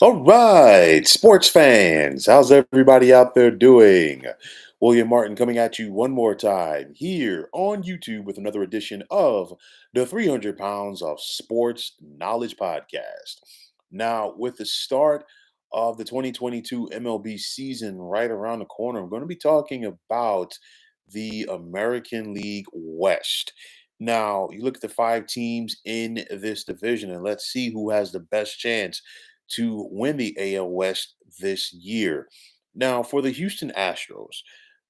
All right, sports fans, how's everybody out there doing? William Martin coming at you one more time here on YouTube with another edition of the 300 Pounds of Sports Knowledge Podcast. Now, with the start of the 2022 MLB season right around the corner, I'm going to be talking about the American League West. Now, you look at the five teams in this division, and let's see who has the best chance to win the AL West this year. Now, for the Houston Astros,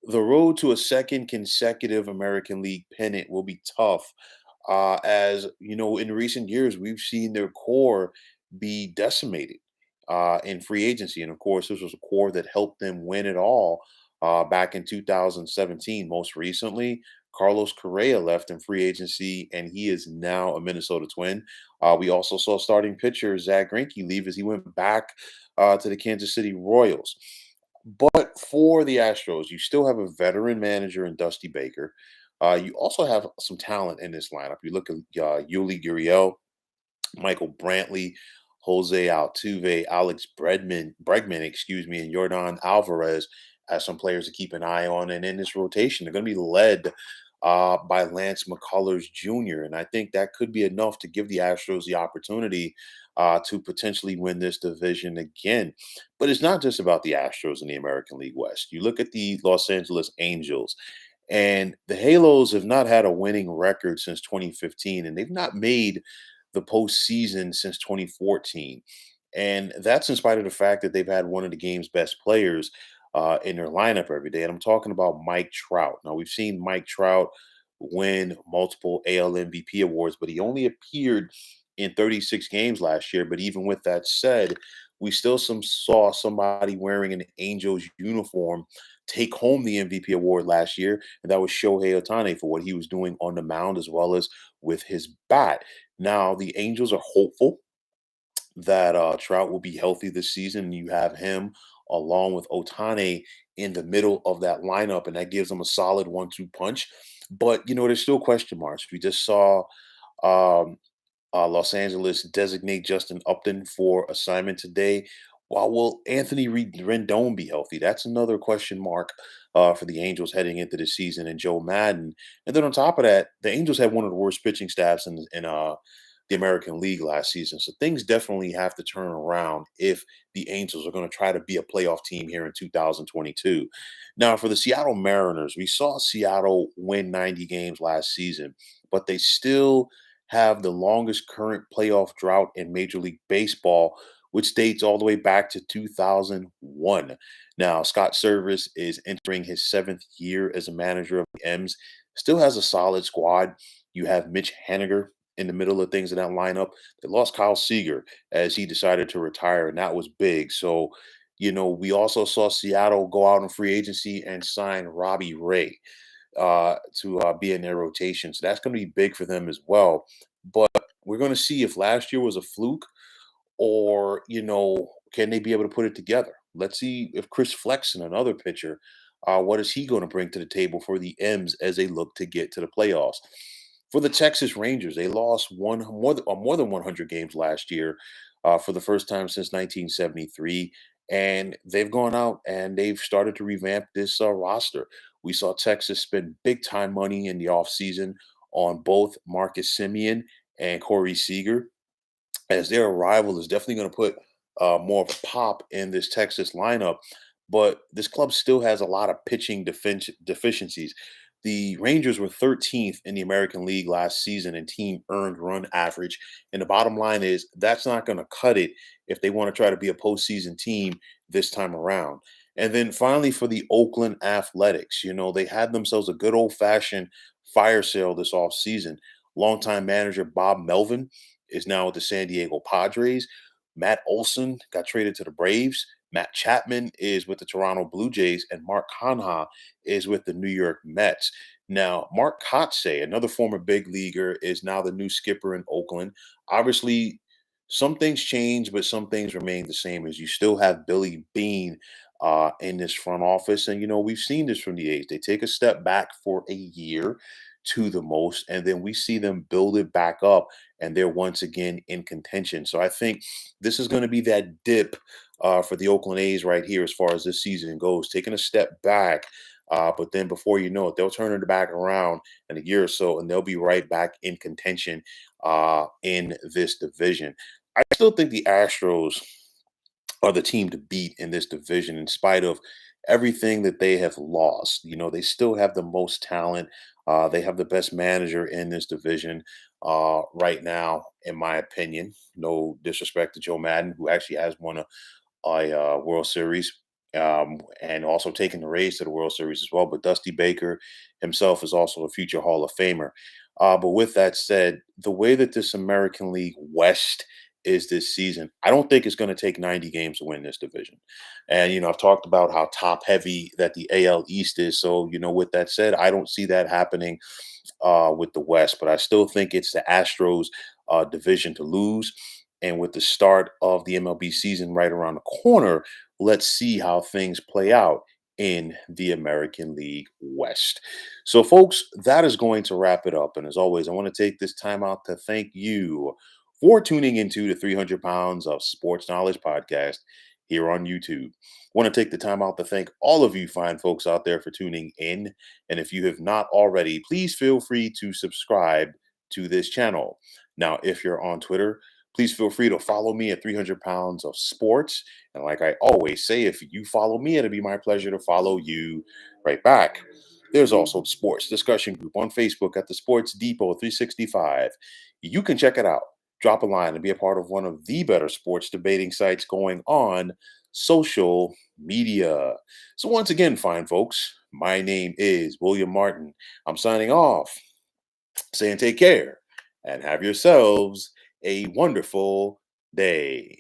the road to a second consecutive American League pennant will be tough. As you know, in recent years, we've seen their core be decimated in free agency. And of course, this was a core that helped them win it all back in 2017. Most recently, Carlos Correa left in free agency, and he is now a Minnesota Twin. We also saw starting pitcher Zach Greinke leave as he went back to the Kansas City Royals. But for the Astros, you still have a veteran manager in Dusty Baker. You also have some talent in this lineup. You look at Yuli Gurriel, Michael Brantley, Jose Altuve, Alex Bregman, excuse me, and Jordan Alvarez as some players to keep an eye on. And in this rotation, they're going to be led by Lance McCullers Jr. And I think that could be enough to give the Astros the opportunity to potentially win this division again. But it's not just about the Astros in the American League West. You look at the Los Angeles Angels, and the Halos have not had a winning record since 2015, and they've not made the postseason since 2014. And that's in spite of the fact that they've had one of the game's best players in their lineup every day. And I'm talking about Mike Trout. Now, we've seen Mike Trout win multiple AL MVP awards, but he only appeared in 36 games last year. But even with that said, we still saw somebody wearing an Angels uniform take home the MVP award last year, and that was Shohei Ohtani for what he was doing on the mound as well as with his bat. Now, the Angels are hopeful that Trout will be healthy this season. You have him along with Otani in the middle of that lineup, and that gives them a solid 1-2 punch. But there's still question marks. We just saw um, Los Angeles designate Justin Upton for assignment today. While will Anthony Rendon be healthy? That's another question mark for the Angels heading into the season, and Joe Madden. And then on top of that, the Angels had one of the worst pitching staffs in the American League last season. So things definitely have to turn around if the Angels are going to try to be a playoff team here in 2022. Now, for the Seattle Mariners, we saw Seattle win 90 games last season, but they still have the longest current playoff drought in Major League Baseball, which dates all the way back to 2001. Now, Scott Service is entering his seventh year as a manager of the M's, still has a solid squad. You have Mitch Haniger in the middle of things in that lineup. They lost Kyle Seager as he decided to retire, and that was big. So, we also saw Seattle go out in free agency and sign Robbie Ray to be in their rotation. So that's going to be big for them as well. But we're going to see if last year was a fluke or, can they be able to put it together? Let's see if Chris Flexen, another pitcher, what is he going to bring to the table for the M's as they look to get to the playoffs? For the Texas Rangers, they lost more than 100 games last year for the first time since 1973. And they've gone out and they've started to revamp this roster. We saw Texas spend big time money in the offseason on both Marcus Simeon and Corey Seager, as their arrival is definitely going to put more of a pop in this Texas lineup. But this club still has a lot of pitching deficiencies. The Rangers were 13th in the American League last season in team earned run average. And the bottom line is that's not going to cut it if they want to try to be a postseason team this time around. And then finally, for the Oakland Athletics, they had themselves a good old fashioned fire sale this offseason. Longtime manager Bob Melvin is now with the San Diego Padres. Matt Olson got traded to the Braves. Matt Chapman is with the Toronto Blue Jays, and Mark Hanha is with the New York Mets. Now, Mark Kotsay, another former big leaguer, is now the new skipper in Oakland. Obviously, some things change, but some things remain the same. As you still have Billy Bean in this front office, and we've seen this from the A's. They take a step back for a year to the most, and then we see them build it back up and they're once again in contention. So I think this is going to be that dip for the Oakland A's right here as far as this season goes, taking a step back. But then before you know it, they'll turn it back around in a year or so, and they'll be right back in contention in this division. I still think the Astros are the team to beat in this division in spite of everything that they have lost. They still have the most talent. They have the best manager in this division right now, in my opinion. No disrespect to Joe Madden, who actually has won a World Series, and also taking the Rays to the World Series as well. But Dusty Baker himself is also a future Hall of Famer. But with that said, the way that this American League West is this season, I don't think it's going to take 90 games to win this division. And, I've talked about how top heavy that the AL East is. So, with that said, I don't see that happening with the West, but I still think it's the Astros division to lose. And with the start of the MLB season right around the corner, let's see how things play out in the American League West. So, folks, that is going to wrap it up. And as always, I want to take this time out to thank you for tuning into the 300 Pounds of Sports Knowledge podcast here on YouTube. Want to take the time out to thank all of you fine folks out there for tuning in. And if you have not already, please feel free to subscribe to this channel. Now, if you're on Twitter, please feel free to follow me at 300 Pounds of Sports. And like I always say, if you follow me, it'll be my pleasure to follow you right back. There's also the sports discussion group on Facebook at the Sports Depot 365. You can check it out. Drop a line and be a part of one of the better sports debating sites going on social media. So, once again, fine folks, my name is William Martin. I'm signing off, saying take care and have yourselves a wonderful day.